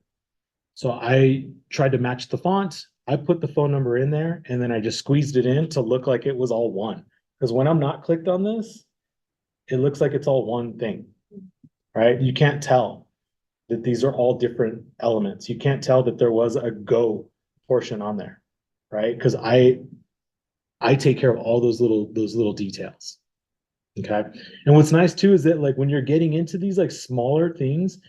So I tried to match the font. I put the phone number in there, and then I just squeezed it in to look like it was all one. Because when I'm not clicked on this, it looks like it's all one thing, right? You can't tell that these are all different elements. You can't tell that there was a Go portion on there, right? Because I take care of all those little details. Okay. And what's nice too is that like when you're getting into these like smaller things,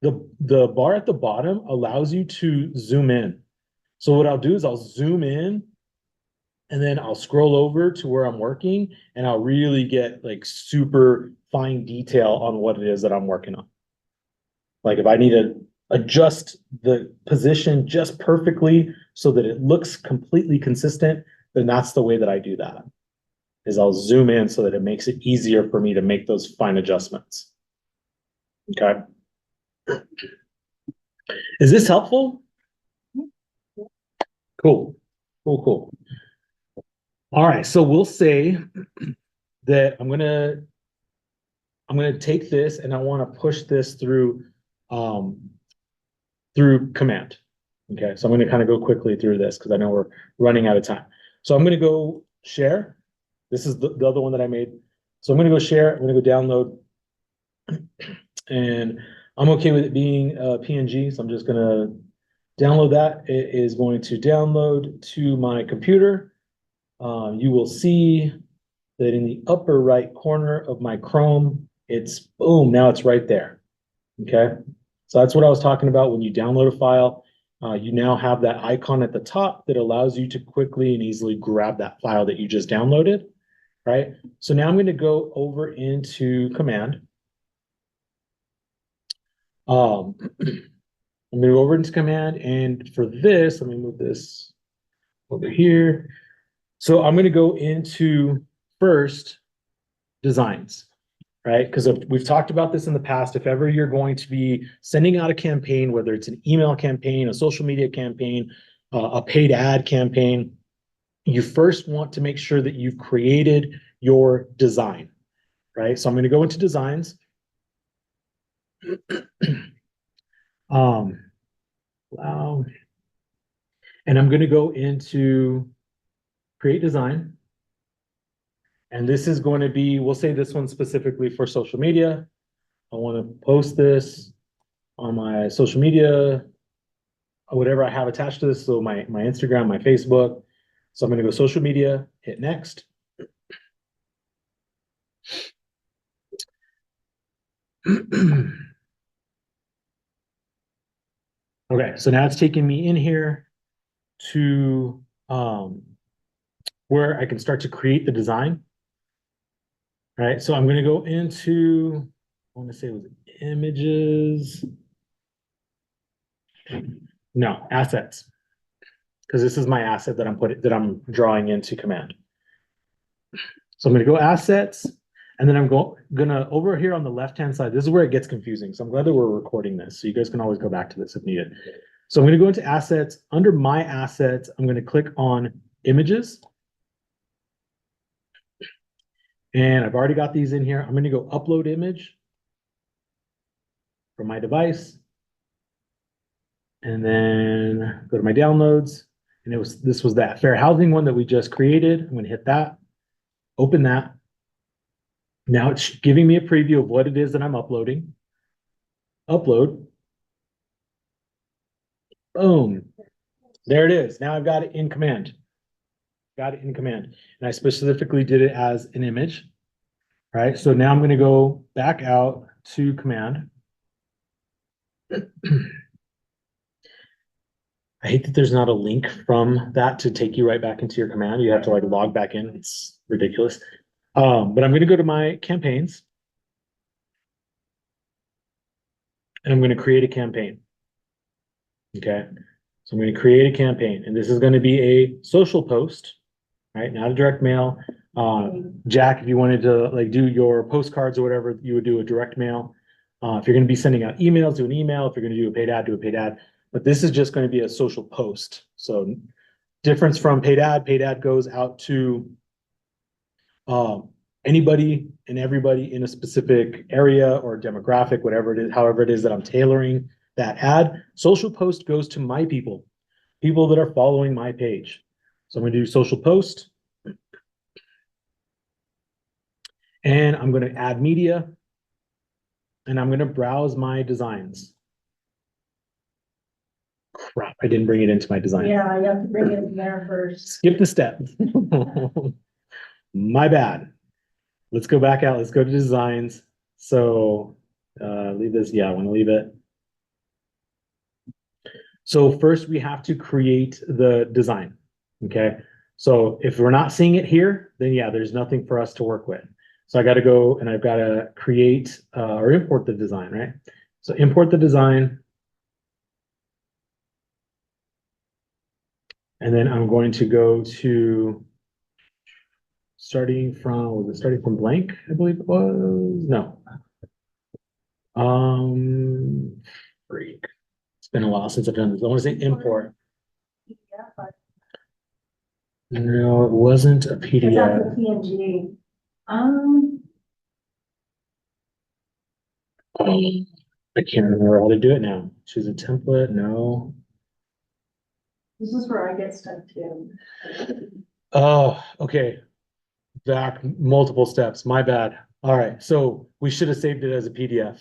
the bar at the bottom allows you to zoom in. So what I'll do is I'll zoom in, and then I'll scroll over to where I'm working, and I'll really get like super fine detail on what it is that I'm working on. Like if I need to adjust the position just perfectly so that it looks completely consistent, then that's the way that I do that, is I'll zoom in so that it makes it easier for me to make those fine adjustments. Okay. Is this helpful? Cool. Cool. All right, so we'll say that I'm gonna take this and I want to push this through command. Okay, so I'm going to kind of go quickly through this because I know we're running out of time. So I'm going to go share. This is the other one that I made. So I'm going to go share. I'm going to go download, and I'm okay with it being PNG. So I'm just going to download that. It is going to download to my computer. You will see that in the upper right corner of my Chrome, it's boom, now it's right there. Okay, so that's what I was talking about. When you download a file, you now have that icon at the top that allows you to quickly and easily grab that file that you just downloaded. right? So now I'm going to go over into command. I'm going to go over into command, and for this, let me move this over here. So I'm going to go into first designs, right? Because we've talked about this in the past. If ever you're going to be sending out a campaign, whether it's an email campaign, a social media campaign, a paid ad campaign, you first want to make sure that you've created your design, right? So I'm going to go into designs. Wow. And I'm going to go into create design. And this is going to be, we'll say this one specifically for social media. I want to post this on my social media, whatever I have attached to this. So my Instagram, my Facebook. So I'm going to go social media, hit next. Okay, so now it's taking me in here to where I can start to create the design. Right, so I'm going to go into, I want to say it was images. No, assets. Because this is my asset that I'm drawing into command. So I'm going to go assets, and then I'm gonna over here on the left-hand side, this is where it gets confusing. So I'm glad that we're recording this, so you guys can always go back to this if needed. So I'm going to go into assets. Under my assets, I'm going to click on images. And I've already got these in here. I'm going to go upload image from my device. And then go to my downloads. And this was that fair housing one that we just created. I'm going to hit that, open that. Now it's giving me a preview of what it is that I'm uploading. Upload. Boom. There it is. Now I've got it in command. Got it in command. And I specifically did it as an image. Right. So now I'm going to go back out to command. I hate that there's not a link from that to take you right back into your command. You have to like log back in. It's ridiculous. But I'm going to go to my campaigns. And I'm going to create a campaign. Okay. So I'm going to create a campaign, and this is going to be a social post, right? Not a direct mail. Jack, if you wanted to like do your postcards or whatever, you would do a direct mail. If you're going to be sending out emails, do an email. If you're going to do a paid ad, do a paid ad. But this is just going to be a social post. So difference from paid ad goes out to anybody and everybody in a specific area or demographic, whatever it is, however it is that I'm tailoring that ad. Social post goes to my people that are following my page. So I'm going to do social post. And I'm going to add media. And I'm going to browse my designs. Crap, I didn't bring it into my design. Yeah, you have to bring it in there first. Skip the step. My bad. Let's go back out. Let's go to designs. So leave this. Yeah, I want to leave it. So first we have to create the design. Okay. So if we're not seeing it here, then yeah, there's nothing for us to work with. So I got to go and I've got to create or import the design, right? So import the design. And then I'm going to go to starting from blank, I believe it was. No. Freak. It's been a while since I've done this. I want to say import. No, it wasn't a That's PDF. a PNG. I can't remember how to do it now. Choose a template. No. This is where I get stuck too. Oh, okay. Back multiple steps. My bad. All right. So we should have saved it as a PDF.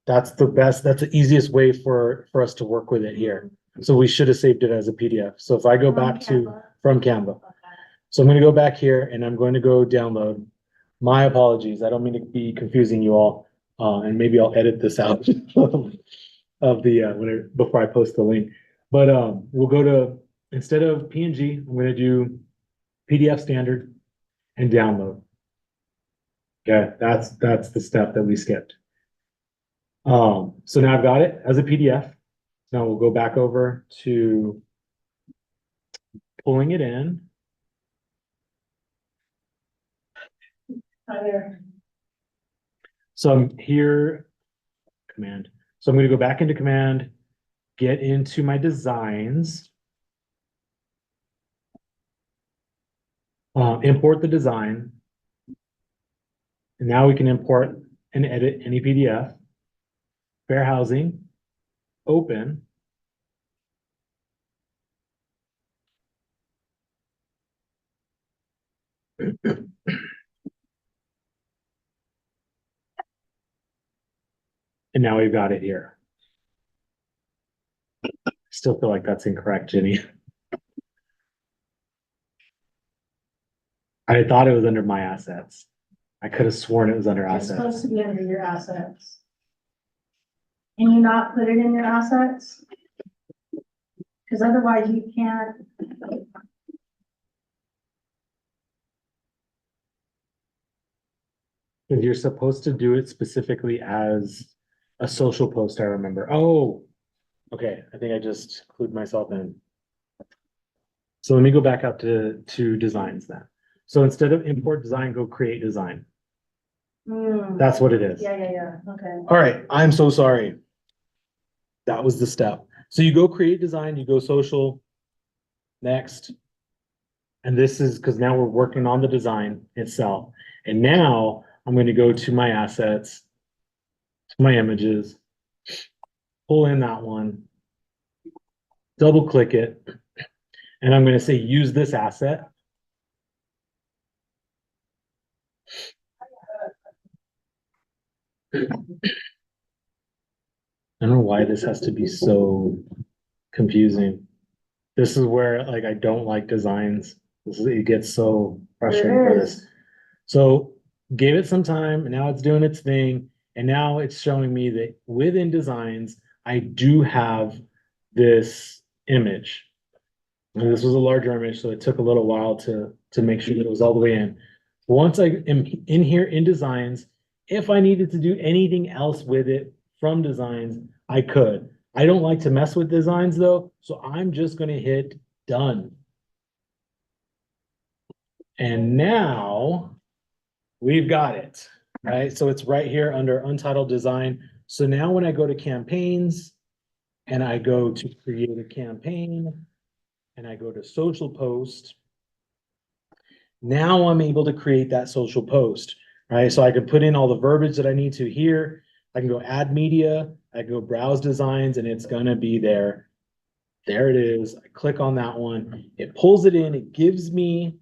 That's the best. That's the easiest way for us to work with it here. So we should have saved it as a PDF. So if I go back to from Canva. So I'm going to go back here and I'm going to go download. My apologies. I don't mean to be confusing you all. And maybe I'll edit this out of the before I post the link. But we'll go to, instead of PNG, I'm going to do PDF standard. and download. Okay, that's the step that we skipped. So now I've got it as a PDF. Now we'll go back over to pulling it in. So I'm here, command. So I'm going to go back into command, get into my designs, import the design. And now we can import and edit any PDF. Fair housing, open. And now we've got it here. Still feel like that's incorrect, Jenny. I thought it was under my assets. I could have sworn it was under It's assets. supposed to be under your assets. Can you not put it in your assets? Because otherwise you can't. Because you're supposed to do it specifically as a social post, I remember. Oh, okay. I think I just clued myself in. So let me go back up to designs then. So instead of import design, go create design. That's what it is. Yeah, okay. All right, I'm so sorry. That was the step. So you go create design, you go social, next. And this is because now we're working on the design itself. And now I'm going to go to my assets, to my images, pull in that one, double click it, and I'm going to say use this asset. I don't know why this has to be so confusing. This is where like I don't like designs. It gets so frustrating for this. So gave it some time and now it's doing its thing. And now it's showing me that within designs, I do have this image. And this was a larger image, so it took a little while to make sure that it was all the way in. Once I am in here in designs, if I needed to do anything else with it from designs, I could. I don't like to mess with designs though, so I'm just gonna hit done. And now we've got it, right? So it's right here under untitled design. So now when I go to campaigns and I go to create a campaign and I go to social post, now I'm able to create that social post, right? So I can put in all the verbiage that I need to here. I can go add media, I can go browse designs, and it's gonna be there. There it is. I click on that one. It pulls it in. It gives me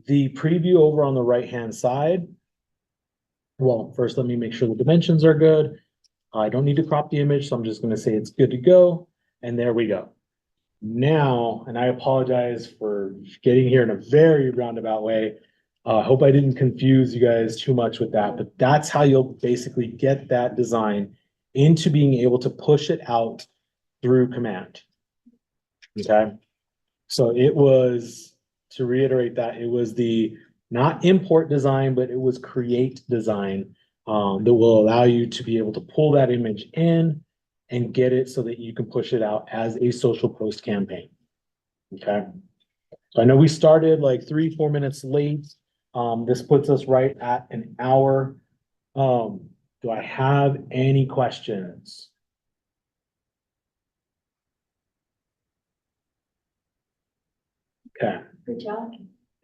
the preview over on the right-hand side. Well, first, let me make sure the dimensions are good. I don't need to crop the image, so I'm just gonna say it's good to go. And there we go. Now, and I apologize for getting here in a very roundabout way. I hope I didn't confuse you guys too much with that, but that's how you'll basically get that design into being able to push it out through command. Okay, so it was, to reiterate that, it was the not import design, but it was create design that will allow you to be able to pull that image in and get it so that you can push it out as a social post campaign. Okay. So I know we started like 3-4 minutes late. This puts us right at an hour. Do I have any questions? Okay, Good job.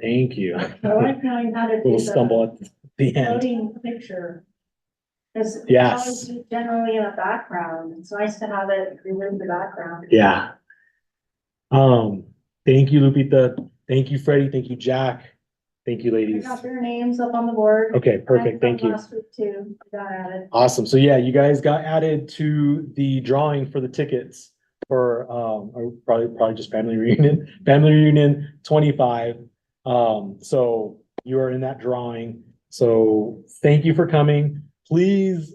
thank you. I like knowing how to We'll do stumble the at the end. loading picture. Because it's Yes. always generally in a background. It's nice to have it remove the background. Yeah. Thank you, Lupita. Thank you, Freddie. Thank you, Jack. Thank you, I ladies. got their names up on the board. Okay, perfect. Thank you. Last week too, got added. Awesome. So yeah, you guys got added to the drawing for the tickets for or probably just family reunion 25. So you are in that drawing. So thank you for coming. Please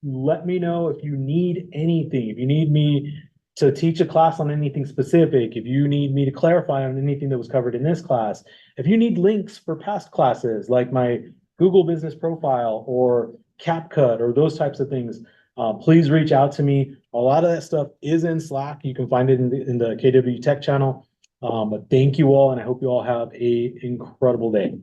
let me know if you need anything. If you need me to teach a class on anything specific, if you need me to clarify on anything that was covered in this class, if you need links for past classes, like my Google Business Profile or CapCut or those types of things, please reach out to me. A lot of that stuff is in Slack. You can find it in the KW Tech channel. But thank you all, and I hope you all have a incredible day.